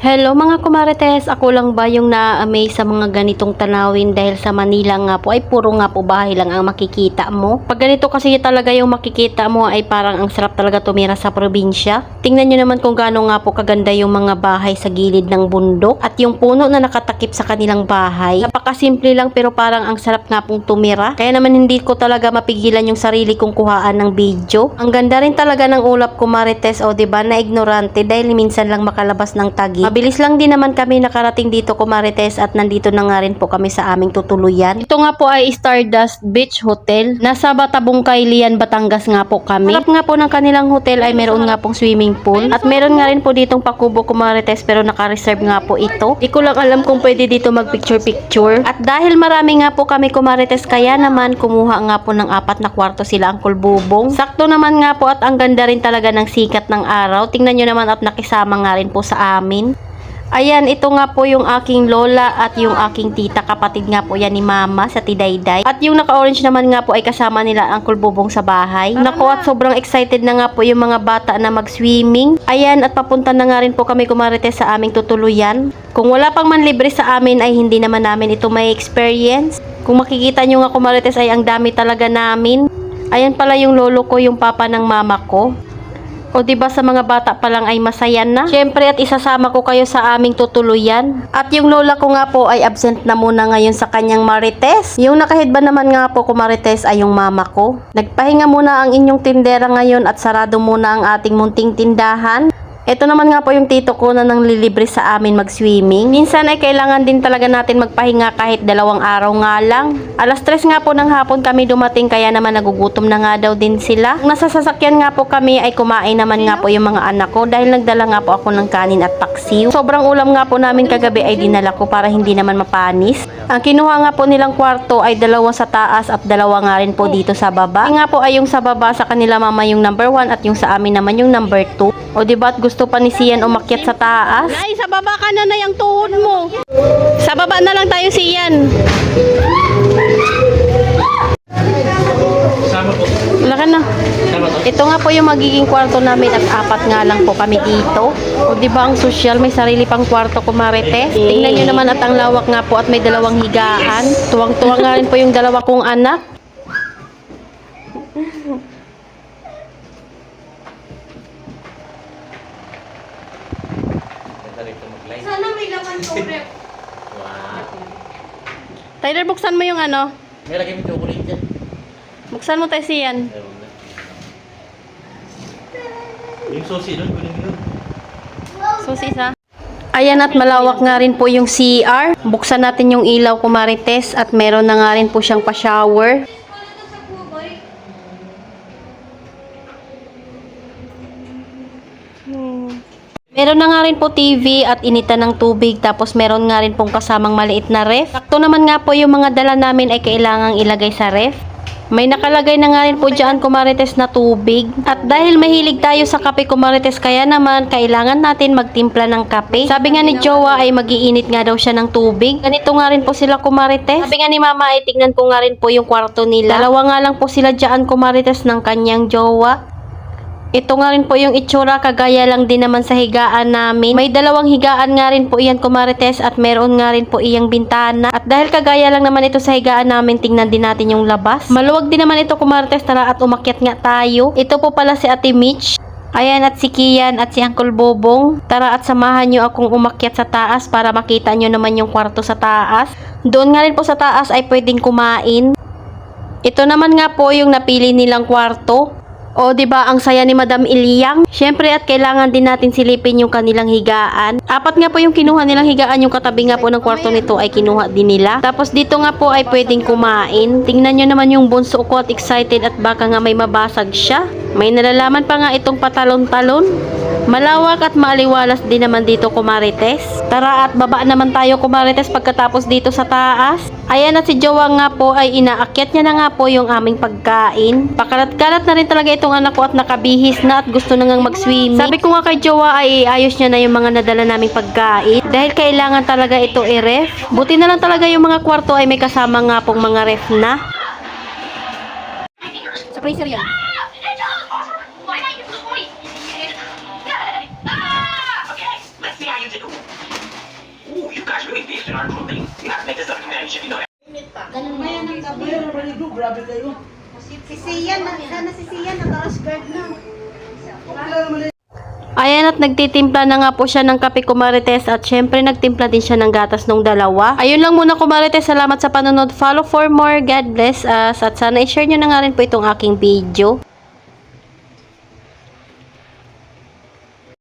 Hello mga kumarites, ako lang ba yung na-amaze sa mga ganitong tanawin dahil sa Manila nga po ay puro nga po bahay lang ang makikita mo. Pag ganito kasi talaga yung makikita mo ay parang ang sarap talaga tumira sa probinsya. Tingnan nyo naman kung gaano nga po kaganda yung mga bahay sa gilid ng bundok at yung puno na nakatakip sa kanilang bahay. Napakasimple lang pero parang ang sarap nga pong tumira. Kaya naman hindi ko talaga mapigilan yung sarili kong kuhaan ng video. Ang ganda rin talaga ng ulap kumarites o diba na ignorante dahil minsan lang makalabas ng tagi. Mabilis lang din naman kami nakarating dito kumarites at nandito na nga rin po kami sa aming tutuluyan. Ito nga po ay Stardust Beach Hotel. Nasa Batabungkay, Lian, Batangas nga po kami. Harap nga po ng kanilang hotel ay meron nga pong swimming pool. At meron nga rin po ditong pakubo kumarites pero naka-reserve nga po ito. Di ko lang alam kung pwede dito mag picture. At dahil marami nga po kami kumarites kaya naman kumuha nga po ng 4 na kwarto sila Uncle Bubong. Sakto naman nga po at ang ganda rin talaga ng sikat ng araw. Tingnan nyo naman at nakisama nga rin po sa amin. Ayan, ito nga po yung aking lola at yung aking tita, kapatid nga po yan ni mama sa Tidayday. At yung naka-orange naman nga po ay kasama nila Uncle Bubong sa bahay. Naku, at sobrang excited na nga po yung mga bata na mag-swimming. Ayan, at papunta na nga rin po kami kumarites sa aming tutuluyan. Kung wala pang manlibre sa amin ay hindi naman namin ito may experience. Kung makikita nyo nga kumarites ay ang dami talaga namin. Ayan pala yung lolo ko, yung papa ng mama ko. O diba sa mga bata pa lang ay masaya na. Syempre at isasama ko kayo sa aming tutuluyan. At yung lola ko nga po ay absent na muna ngayon sa kanyang marites. Yung nakahidba naman nga po kumarites ay yung mama ko. Nagpahinga muna ang inyong tindera ngayon at sarado muna ang ating munting tindahan. Ito naman nga po yung tito ko na nang lilibre sa amin mag-swimming. Minsan ay kailangan din talaga natin magpahinga kahit 2 araw nga lang. Alas 3 nga po ng hapon kami dumating kaya naman nagugutom na nga daw din sila. Nasa sasakyan nga po kami ay kumain naman nga po yung mga anak ko dahil nagdala nga po ako ng kanin at paksiw. Sobrang ulam nga po namin kagabi ay dinala ko para hindi naman mapanis. Ang kinuha nga po nilang kwarto ay 2 sa taas at 2 nga rin po dito sa baba. Yung nga po ay yung sa baba sa kanila mama yung number 1 at yung sa amin naman yung number 2. O diba at gusto pa ni Sian umakyat sa taas? Ay, sa baba ka na yung tuhod mo. Sa baba na lang tayo, Sian. Sama po. Wala ka na. Sama po. Ito nga po yung magiging kwarto namin at 4 nga lang po kami dito. O diba ang social, may sarili pang kwarto kumarites. Tingnan nyo naman at ang lawak nga po at may 2 higaan. Tuwang-tuwang nga rin po yung 2 kong anak. Sana may laman to, rep. Wow. Tyler, buksan mo yung ano. May lagay mo chocolate dyan. Buksan mo tayo, Sian. Ewan na. Yung susi doon, kunin mo yun. Susi isa. Ayan at malawak nga rin po yung CR. Buksan natin yung ilaw kumarites at meron na nga rin po siyang pa-shower. Meron na nga rin po TV at initan ng tubig tapos meron nga rin pong kasamang maliit na ref. Sakto naman nga po yung mga dala namin ay kailangang ilagay sa ref. May nakalagay na nga rin po dyan kumarites na tubig. At dahil mahilig tayo sa kape kumarites kaya naman kailangan natin magtimpla ng kape. Sabi nga ni Jowa ay magiinit nga daw siya ng tubig. Ganito nga rin po sila kumarites. Sabi nga ni Mama ay tignan ko nga rin po yung kwarto nila. 2 nga lang po sila dyan kumarites ng kanyang jowa. Ito nga rin po yung itsura, kagaya lang din naman sa higaan namin. May 2 higaan nga rin po iyan kumarites at meron nga rin po iyang bintana. At dahil kagaya lang naman ito sa higaan namin, tingnan din natin yung labas. Maluwag din naman ito kumarites, tara at umakyat nga tayo. Ito po pala si Ate Mitch. Ayan at si Kian at si Uncle Bobong. Tara at samahan nyo akong umakyat sa taas para makita nyo naman yung kwarto sa taas. Doon nga rin po sa taas ay pwedeng kumain. Ito naman nga po yung napili nilang kwarto. O diba ang saya ni Madam Iliang? Syempre at kailangan din natin silipin yung kanilang higaan. 4 nga po yung kinuha nilang higaan, yung katabi nga po ng kwarto nito ay kinuha din nila. Tapos dito nga po ay pwedeng kumain. Tingnan nyo naman yung bunso ko at excited at baka nga may mabasag siya. May nalalaman pa nga itong patalon-talon. Malawak at maaliwalas din naman dito kumarites. Tara at baba naman tayo kumarites pagkatapos dito sa taas. Ayan at si Jowa nga po ay inaakyat niya na nga po yung aming pagkain. Pakalat-kalat na rin talaga itong anak ko at nakabihis na at gusto na ngang mag-swimming. Sabi ko nga kay Jowa ay iayos niya na yung mga nadala naming pagkain. Dahil kailangan talaga ito i-ref. Buti na lang talaga yung mga kwarto ay may kasama nga pong mga ref na. Sa freezer yan. Okay, let's see how you do. Ooh, you guys really beefed in our grouping. You have to make this up in management, you know that. Ganun ba yan ang gabi? Grabe kayo. Si Sian, sana si Sian naka-asgard na. Ayan at nagtitimpla na nga po siya ng kape Kumarites at syempre nagtimpla din siya ng gatas nung dalawa. Ayun lang muna Kumarites, salamat sa panonood. Follow for more. God bless us at sana i-share nyo na nga rin po itong aking video.